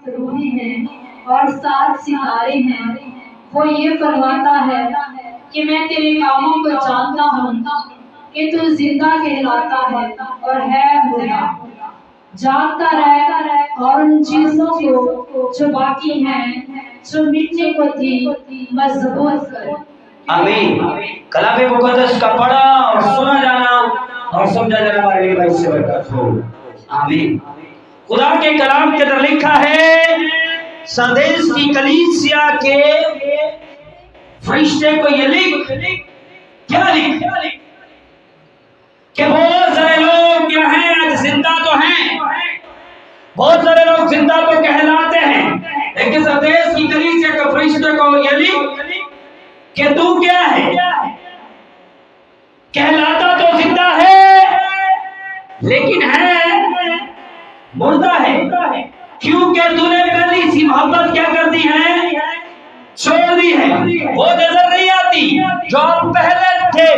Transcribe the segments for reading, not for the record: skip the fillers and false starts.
روحیں ہیں اور 7 ستارے ہیں، وہ یہ فرماتا ہے کہ میں تیرے کاموں کو جانتا ہوں کہ تو زندہ کہلاتا ہے اور ہے مردہ۔ جاگتا رہ اور ان چیزوں کو جو باقی ہیں، جو مٹنے کو تھی، مضبوط کر۔ آمین۔ کلام مقدس کا پڑھا اور سنا جانا اور سمجھا جانا ہمارے لیے باعث برکت ہو۔ آمین۔ خدا کے کلام کے اندر لکھا ہے سردیس کی کلیسیا کے فرشتے کو یہ لکھ کیا لکھ کہ بہت سارے لوگ کیا ہیں آج زندہ تو ہیں، بہت سارے لوگ زندہ تو کہلاتے ہیں، لیکن سردیس کی کلیسیا کے فرشتے کو یہ لکھ کہ تو کیا ہے، کہلاتا تو زندہ ہے لیکن ہے مردہ ہے، کیونکہ تو نے پہلی سی محبت کیا کر دی ہے، چھوڑ دی ہے۔ وہ نظر نہیں آتی جو آپ پہلے تھے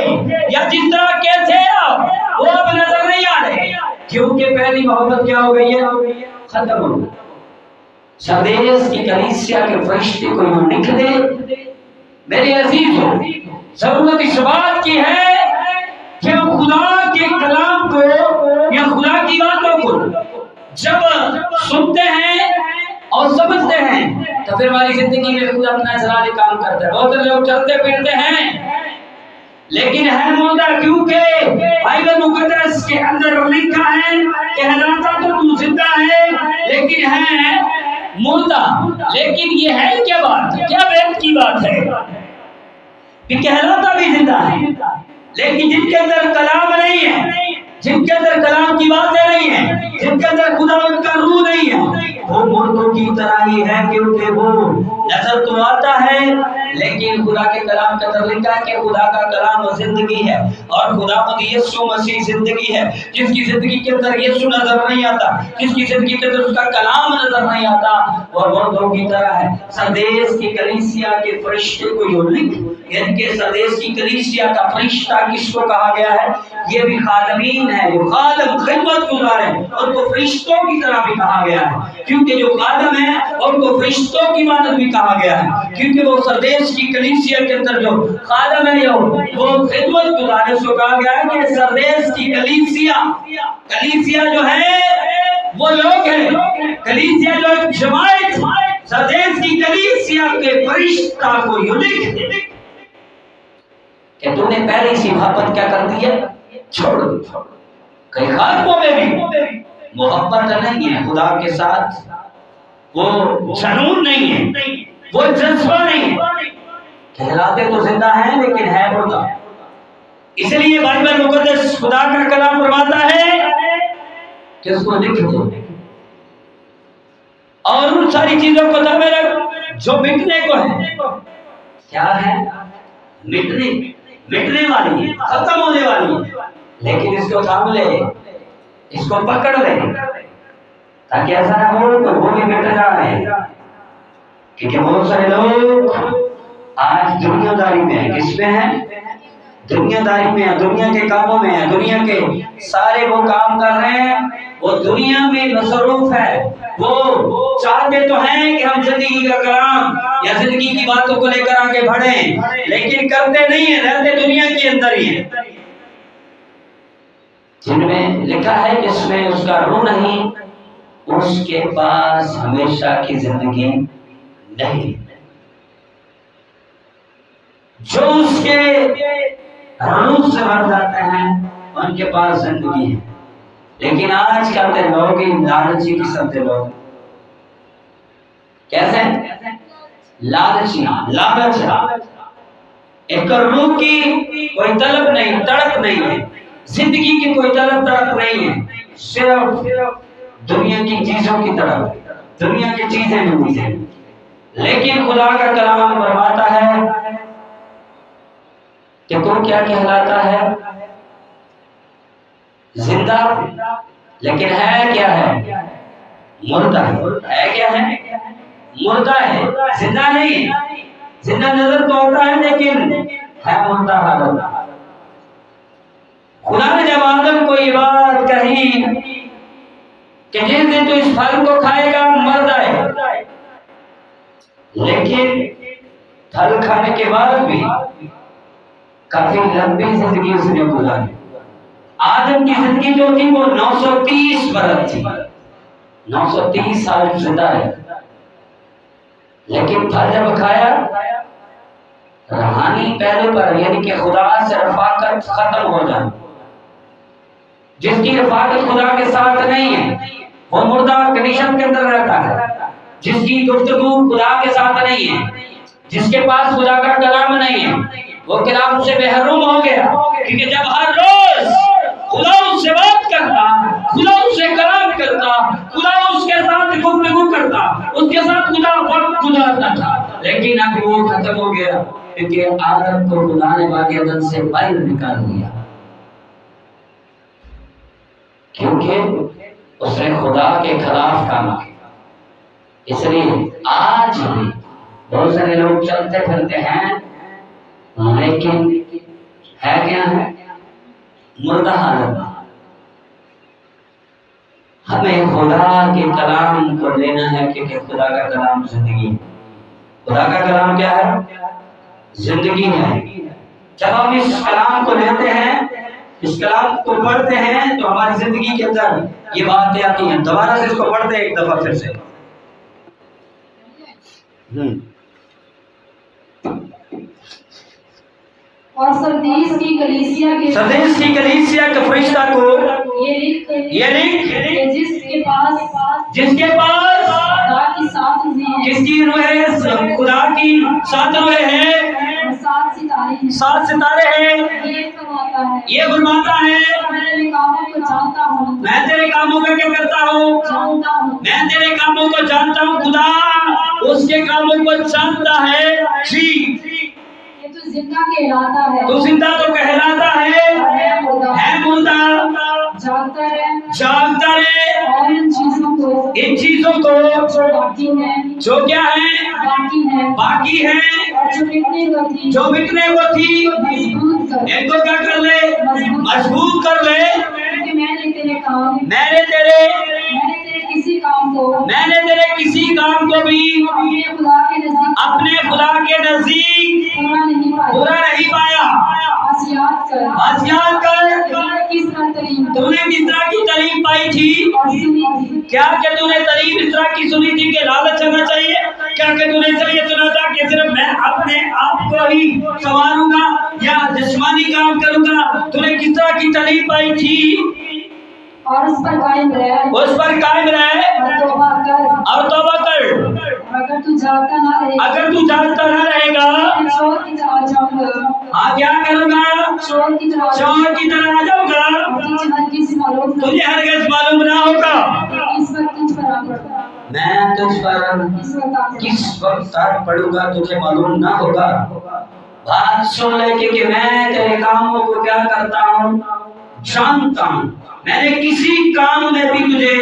یا جس طرح کے تھے آپ، وہ اب نظر نہیں آ رہے، کیونکہ پہلی محبت کیا ہو گئی ہے، ختم ہو گئی۔ سردیس کی کلیسیا کے فرشتے کو یوں لکھ دے، میرے عزیزوں ضرورت اس بات کی ہے کہ ہم خدا کے کلام کو یا خدا کی باتوں کو جب سنتے ہیں اور سمجھتے ہیں تو پھر ہماری زندگی میں خدا اپنا جلالی کام کرتا ہے۔ بہت لوگ چلتے پھرتے ہیں لیکن ہے مردہ، کیونکہ بائبل مقدس کے اندر لکھا ہے کہلاتا تو تو زندہ ہے لیکن ہے مردہ۔ لیکن یہ ہے کیا بات، کیا بیت کی بات ہے کہ کہلاتا بھی زندہ ہے لیکن جن کے اندر کلام نہیں ہے، جن کے اندر کلام کی باتیں نہیں ہیں، جن کے اندر خدا ان کا روح نہیں ہے، وہ مردوں کی طرح ہی ہے، کیونکہ وہ نظر تو آتا ہے لیکن خدا کے کلام کے اندر لکھا ہے کہ خدا کا کلام زندگی ہے اور خدا خود یسوع مسیح زندگی ہے۔ جس کی زندگی کے اندر یسوع نظر نہیں آتا، جس کی زندگی کے اندر اس کا کلام نظر نہیں آتا، وہ مردوں کی طرح ہے۔ سردیس کی کلیسیا کے فرشتے کو یوں لکھ، یعنی کہ سردیس کی کلیسیا کا فرشتہ کس کو کہا گیا ہے، یہ بھی خادمین ہے، جو خادم خدمت گزار ہیں، ان کو فرشتوں کی طرح بھی کہا گیا ہے، کیونکہ جو خادم ہیں ان کو فرشتوں کی مانند بھی کہا گیا ہے، کیونکہ وہ سردیس کی کلیسیا کے اندر جو خادم ہے وہ خدمت گزار ہے، اس کو کہا گیا ہے کہ سردیس کی کلیسیا جو ہے وہ لوگ ہیں، کلیسیا جو جماعت، سردیس کی کلیسیا کے فرشتہ کو یوں لکھ کہ تو نے پہلی سی محبت کیا کر دی ہے، چھوڑ دی۔ کئی خاتموں میں بھی محبت نہیں ہے خدا کے ساتھ، وہ جنون نہیں ہے، وہ جذبہ نہیں ہے، کہلاتے تو زندہ ہیں لیکن ہے مردہ۔ اس لیے بائبل مقدس خدا کا کلام فرماتا ہے کہ اس کو لکھ دو اور ان ساری چیزوں کو دامے رکھ جو مٹنے کو ہے۔ کیا ہے؟ مٹنے والی ہے، ختم ہونے والی ہے، لیکن اس کو تھام لے، اس کو پکڑ لے تاکہ ایسا نہ ہو کہ وہ بھی مٹ جائے، کیونکہ بہت سارے لوگ آج دنیا داری میں ہیں۔ کس میں ہیں؟ دنیا داری میں ہیں، دنیا کے کاموں میں ہیں، دنیا کے سارے وہ کام کر رہے ہیں، وہ دنیا میں مصروف ہے، وہ چاہتے تو ہیں کہ ہم زندگی کا کلام یا زندگی کی باتوں کو لے کر آگے بڑھیں، لیکن کرتے نہیں ہیں، رہتے دنیا کے اندر ہی ہیں، جن میں لکھا ہے جس میں اس کا روح نہیں اس کے پاس ہمیشہ کی زندگی نہیں۔ جو اس کے روح سے بھر جاتے ہیں ان کے پاس زندگی ہے، لیکن آج کل کے لوگ لالچی قسم کے لوگ کیسے لالچ ایک روح کی کوئی طلب نہیں، تڑپ نہیں ہے، زندگی کی کوئی طلب تڑپ نہیں ہے، صرف دنیا کی چیزوں کی طرف، دنیا کی چیزیں ڈھونڈتے ہیں۔ لیکن خدا کا کلام فرماتا ہے کہ تو کیا کہلاتا ہے، زندہ، لیکن ہے کیا ہے، مردہ ہے، کیا ہے، مردہ ہے، زندہ نہیں، زندہ نظر تو ہوتا ہے لیکن ہے مردہ حالت۔ خدا نے جب آدم کو یہ بات کہی کہ جس دن تو اس پھل کو کھائے گا مر جائے، لیکن پھل کھانے کے بعد بھی کافی لمبی زندگی اس نے گزاری. آدم کی زندگی جو تھی وہ 930 برس تھی، 930 سال زندہ ہے. لیکن پھل جب کھایا، روحانی پہلو پر یعنی کہ خدا سے رفاقت ختم ہو جائے. جس کی رفاقت خدا کے ساتھ نہیں ہے وہ مردہ کنڈیشن کے اندر رہتا ہے. جس کی گفتگو خدا کے ساتھ نہیں ہے، جس کے پاس خدا کا کلام نہیں ہے، وہ کلام سے محروم ہو گیا. کیونکہ جب ہر روز خدا اس سے بات کرتا، خدا اس سے کلام کرتا، خدا اس کے ساتھ گفتگو کرتا، اس کے ساتھ خدا وقت گزارتا تھا. لیکن اب وہ ختم ہو گیا کیونکہ آدم کو خدا نے باقی عدد سے باہر نکال دیا، کیونکہ اس نے خدا کے خلاف کام کیا. اس لیے آج بھی بہت سارے لوگ چلتے پھرتے ہیں لیکن ہے کیا ہے؟ مردہ حالت. ہمیں خدا کے کلام کو لینا ہے کیونکہ خدا کا کلام زندگی ہے. خدا کا کلام کیا ہے؟ زندگی ہے. جب ہم اس کلام کو لیتے ہیں، اس کلام کو پڑھتے ہیں تو ہماری زندگی کے اندر یہ باتیں آتی ہیں. دوبارہ سے اس کو پڑھتے ہیں ایک دفعہ پھر سے. اور سردیس کی کلیسیا کے فرشتہ کو یہ لکھ کہ جس کے پاس خدا کی 7 روحیں ہیں. کس کی روح ہے؟ خدا کی 7 روحیں ہیں، 7 ستارے ہیں. 7 ستارے ہیں. یہ فرماتا ہے میں تیرے کاموں کو جانتا ہوں. میں تیرے کاموں کا کیا کرتا ہوں؟ جانتا ہوں. میں تیرے کاموں کو جانتا ہوں. خدا اس کے کاموں کو جانتا ہے. جی، تو زندہ کہلاتا ہے. تو زندہ تو کہلاتا ہے مردہ. جاگتا رہے اور ان چیزوں کو جو باقی ہیں، جو کیا ہے؟ باقی ہے. جو مٹنے کو تھی ان کو کیا کر لے؟ مضبوط کر لے. کیونکہ میں نے تیرے کسی کام کو بھی اپنے خدا کے نزدیک پورا نہیں پایا. بس یاد کر تم نے کس طرح کی تعلیم پائی تھی. کیا کہ تم نے تعلیم اس طرح کی سنی تھی کہ لالچ آنا چاہیے؟ کیا کہ تم نے اس لیے سنا تھا کہ صرف میں اپنے آپ کو ہی سنواروں گا یا جسمانی کام کروں گا؟ تم نے کس طرح کی تعلیم پائی تھی؟ اور اس پر قائم رہے اور توبہ کر. اگر تو جاگتا نہ رہے گا کیا کروں گا؟ چور کی طرح آ جاؤں گا. تجھے ہرگز معلوم نہ ہوگا میں تجھ پر کس وقت پڑوں گا، تجھے معلوم نہ ہوگا. بات سن لے کہ میں تیرے کاموں کو کیا کرتا ہوں؟ جانتا ہوں. میں نے کسی کام میں بھی تجھے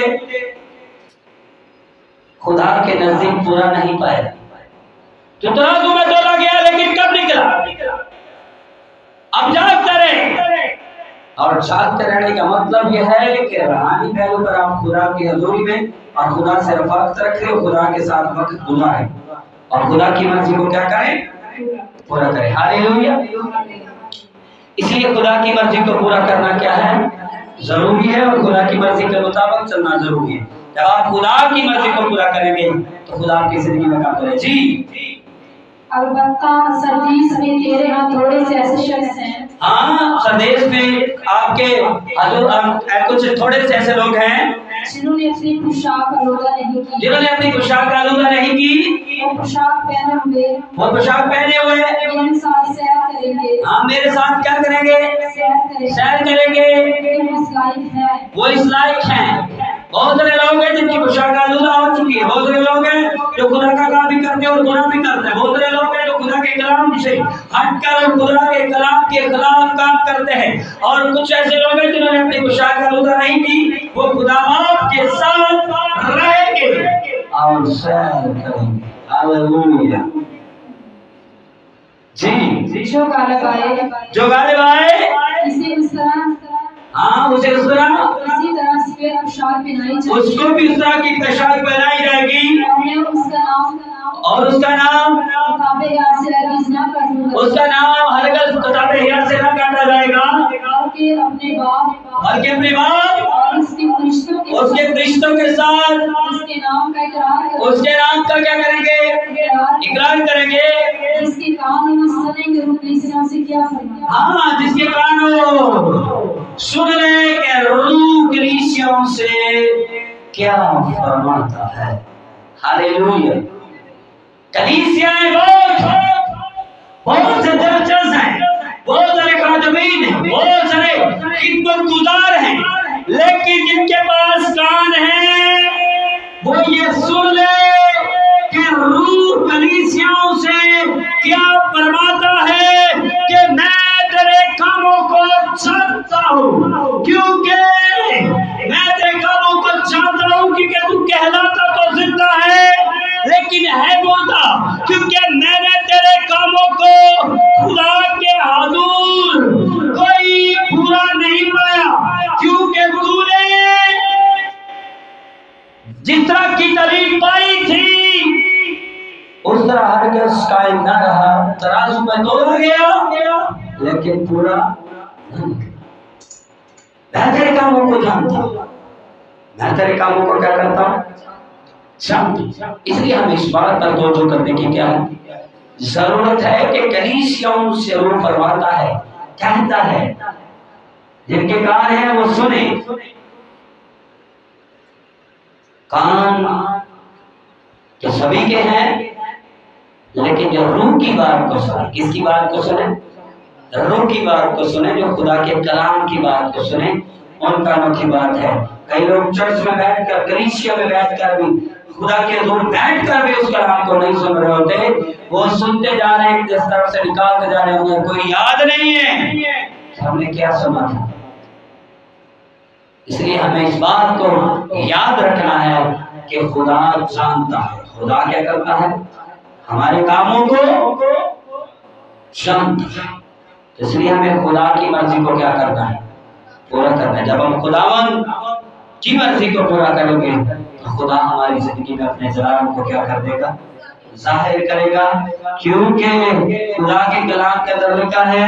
خدا کے نزدیک پورا نہیں پایا. تو ترازو میں تولا گیا لیکن کب نکلا؟ اب جاگتا رہے. اور جاگتے رہنے کا مطلب یہ ہے کہ روحانی پہلو پر آپ خدا کی حضوری میں اور خدا سے رفاقت رکھیں، خدا کے ساتھ وقت گزاریں اور خدا کی مرضی کو کیا کریں؟ پورا کریں. ہاللیلویا. اس لیے خدا کی مرضی کو پورا کرنا کیا ہے؟ ضروری ہے، اور خدا کی مرضی کے مطابق چلنا ضروری ہے. جب آپ خدا کی مرضی کو پورا کریں گے تو خدا آپ کی زندگی میں کام کرے. جی، البتہ سردیس میں تیرے ہاں تھوڑے سے ایسے شخص ہیں. ہاں، سردیس میں آپ کے کچھ تھوڑے سے ایسے لوگ ہیں جنہوں نے اپنی پوشاک آلودہ نہیں کی. وہ پوشاک پہنے ہوئے میرے ساتھ سیر کریں گے. ہاں، میرے ساتھ کیا کریں گے؟ سیر کریں گے. وہ اس لائق ہیں. بہت سارے لوگ ہیں جن کی پوشاک آلودہ ہو چکی ہے. بہت سارے لوگ ہیں جو خدا کا کام بھی کرتے ہیں اور گناہ بھی کرتے ہیں. بہت سارے لوگ ہیں جو خدا کے کلام سے ہٹ کر خدا کے کلام کے خلاف کام کرتے ہیں. اور کچھ ایسے لوگ ہیں جنہوں نے اپنی پوشاک آلودہ نہیں کی. وہ خدا باپ کے ساتھ رہیں گے اور سیر کریں گے. ہاللیلویا. جی، جو غالب آئے اسے اس طرح اسے اس طرح اسی طرح سفید پوشاک پہنائی جائے گی. اس کو بھی اس طرح کی پوشاک پہنائی جائے گی اور اس کا نام اس کا نام ہرگز کتاب حیات سے نہ کاٹا جائے گا، بلکہ اپنے باپ بلکہ اپنے باپ اور اس کے فرشتوں کے ساتھ اس کے نام کا اقرار کریں، اس کے نام کا کیا کریں گے؟ اقرار کریں گے۔ جس کے کان وہ سنیں گے، روح کلیسیوں سے کیا فرماتا ہے۔ ہاں، جس کے کان وہ سن لے کہ روح کلیسیوں سے کیا فرماتا ہے۔ ہاللیلویہ۔ کلیسیاں بہت سے دلچسپ ہیں، بہت سارے خادمین ہیں، بہت سارے خدمت گزار ہیں، لیکن جن کے پاس کان ہیں وہ یہ سن لے کہ روح کلیسیوں سے کیا فرماتا ہے کہ میں تیرے کاموں کو جانتا ہوں، کیونکہ میں تیرے کاموں کو جانتا ہوں، کیونکہ تو کہلاتا تو زندہ ہے لیکن ہے مردہ، کیونکہ میں نے تیرے کاموں کو خدا کے حضور کوئی برا نہیں پایا، کیونکہ تو نے جس طرح کی تعلیم پائی تھی اس طرح ہرگز قائم نہ رہا، ترازو میں توڑا گیا لیکن پورا نہیں۔ میں تیرے کاموں کو جانتا ہوں، میں تیرے کاموں کو کیا کرتا ہوں؟ جانتا ہوں۔ اس لیے ہم اس بات پر توجہ کرنے کی کیا ہے؟ ضرورت ہے کہ کلیسیوں سے وہ فرماتا ہے، کہتا ہے، جن کے کان ہیں وہ سنیں۔ کان کہ سبھی کے ہیں، لیکن جو روح کی بات کو سنیں، کس کی بات کو سنیں؟ روح کی بات کو سنیں، جو خدا کے کلام کی بات کو سنیں، ان کانوں کی بات ہے۔ کئی لوگ چرچ میں بیٹھ کر، کلیسیا میں بیٹھ کر بھی، خدا کے حضور بیٹھ کر بھی اس کلام کو نہیں سن رہے ہوتے، وہ سنتے جا رہے ہیں، جس طرف سے نکالتے جا رہے ہیں، انہیں کوئی یاد نہیں ہے ہم نے کیا سنا تھا۔ اس لیے ہمیں اس بات کو یاد رکھنا ہے کہ خدا جانتا ہے، خدا کیا کرتا ہے؟ ہمارے کاموں کو جانتا ہے۔ اس لیے ہمیں خدا کی مرضی کو کیا کرنا ہے؟ پورا کرنا ہے۔ جب ہم خداوند کی مرضی کو پورا کریں گے تو خدا ہماری زندگی میں اپنے جلال کو کیا کر دے گا؟ ظاہر کرے گا، کیونکہ خدا کے کلام کے اندر لکھا ہے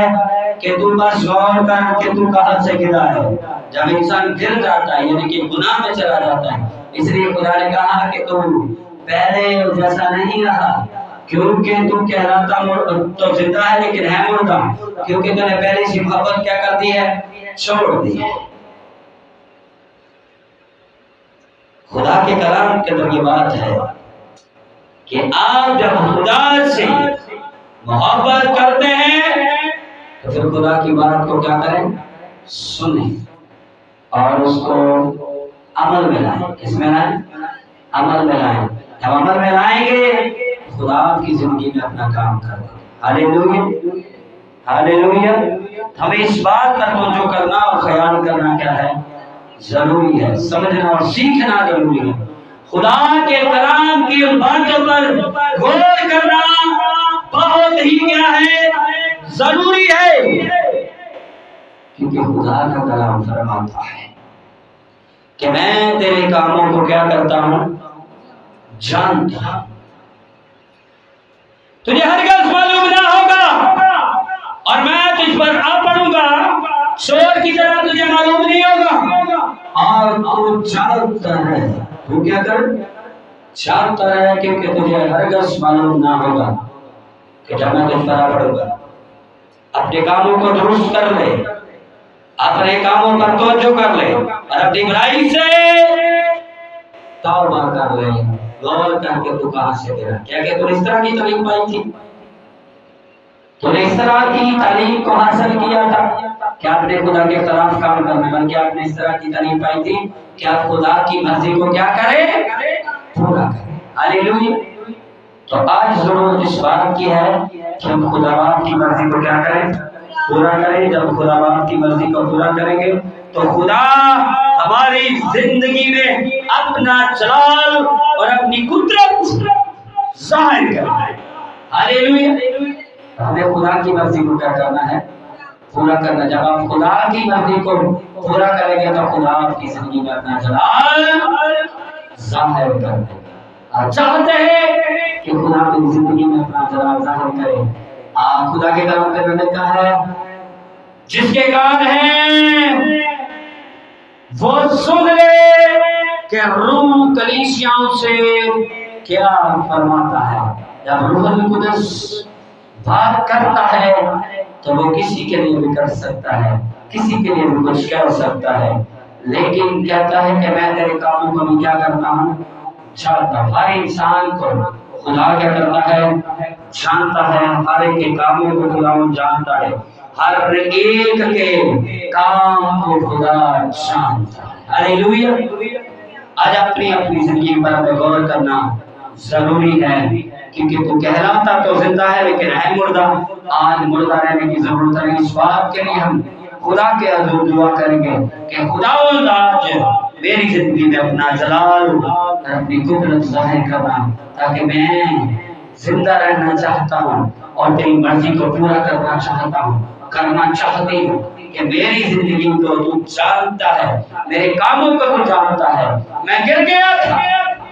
کہ تو بس غور کر کہ تو کہاں سے گرا ہے۔ جب انسان گر جاتا ہے یعنی کہ گناہ میں چلا جاتا ہے، اس لیے خدا نے کہا کہ تو پہلے جیسا نہیں رہا، کیونکہ تو کہلاتا تو زندہ ہے لیکن ہے مردہ، کیونکہ تو نے پہلے سی محبت کیا کر دی ہے؟ چھوڑ دی ہے۔ خدا کے کلام کے اندر یہ بات ہے کہ آپ جب خدا سے محبت کرتے ہیں تو پھر خدا کی بات کو کیا کریں؟ سنیں اور اس کو عمل میں لائیں۔ کس میں لائیں؟ عمل میں لائیں۔ جب عمل میں لائیں گے خدا آپ کی زندگی میں اپنا کام کر دے گا۔ ہاللیلویہ، ہاللیلویہ۔ ہمیں اس بات کا توجہ کرنا اور خیال کرنا کیا ہے؟ ضروری ہے، سمجھنا اور سیکھنا ضروری ہے۔ خدا کے کلام کی باتوں پر غور کرنا بہت ہی کیا ہے؟ ضروری ہے، کیونکہ خدا کا کلام فرماتا ہے کہ میں تیرے کاموں کو کیا کرتا ہوں؟ جانتا ہوں۔ تجھے ہرگز معلوم نہ ہوگا اور میں تجھ پر آ پڑوں گا، شور کی طرح تجھے معلوم نہیں ہوگا، اور تو جانتا ہے، تو کیا کر؟ جانتا ہے، کیونکہ تجھے ہرگز معلوم نہ ہوگا کہ جب میں تجھ پر آ پڑوں گا۔ اپنے کاموں کو درست کر لے، اپنے کاموں پر توجہ کر لے اور اپنی برائی سے توبہ کر لے، غور کر کے تو کہاں سے گرا۔ کیا کہ تو اس طرح کی تعلیم پائی تھی، تو نے اس طرح کی تعلیم کو حاصل کیا تھا کہ آپ نے خدا کے خلاف کام کرنا، بلکہ آپ نے اس طرح کی تعلیم پائی تھی کہ آپ خدا کی مرضی کو کیا کرے؟ پورا کرے۔ ہاللیلویہ۔ تو آج ضرورت اس بات کی ہے کہ ہم خدا باپ کی مرضی کو کیا کریں؟ پورا کریں۔ جب خدا باپ کی مرضی کو پورا کریں گے تو خدا ہماری زندگی میں اپنا جلال اور اپنی قدرت ظاہر کرے گا۔ ہاللیلویہ۔ ہمیں خدا کی مرضی کو کیا کرنا ہے؟ پورا کرنا۔ جب آپ خدا کی مرضی کو پورا کریں گے تو خدا آپ کی زندگی میں اپنا جلال ظاہر کر دے گا۔ آپ چاہتے ہیں کہ خدا اپنی زندگی میں اپنا جلال ظاہر کرے، آپ خدا کے کلام میں لکھا ہے جس کے کان ہیں وہ سن لے کہ روح کلیسیاؤں سے کیا فرماتا ہے۔ جب روح القدس بات کرتا ہے تو وہ کسی کے لیے بھی کر سکتا ہے، کسی کے لیے بھی کچھ کہہ سکتا ہے، لیکن کہتا ہے کہ میں تیرے کاموں کو بھی کیا کرتا ہوں، جانتا ہوں۔ ہر انسان کو خدا کیا کرتا ہے، جانتا ہے، ہر ایک کے کاموں کو خدا جانتا ہے، ہر ایک کے کام کو خدا جانتا ہے۔ ہاللیلویا۔ آج اپنی زندگی پر غور کرنا ضروری ہے، کیونکہ تو کہلاتا تو زندہ ہے لیکن ہے مردہ۔ آج مردہ رہنے کی ضرورت ہے۔ اس بات کے لیے ہم خدا کے حضور دعا کریں گے کہ خداوند آج میری زندگی میں اپنا جلال اور اپنی قدرت ظاہر کرنا، تاکہ میں زندہ رہنا چاہتا ہوں اور تیری مرضی کو پورا کرنا چاہتا ہوں، کرنا چاہتی ہوں کہ میری زندگی کو تو جانتا ہے، میرے کاموں کو تو جانتا ہے۔ میں گر گیا تھا،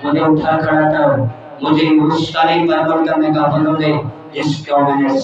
مجھے اٹھا کھڑا کر، مجھے اس تعلیم پر عمل کرنے کا فضل دے جس کو میں نے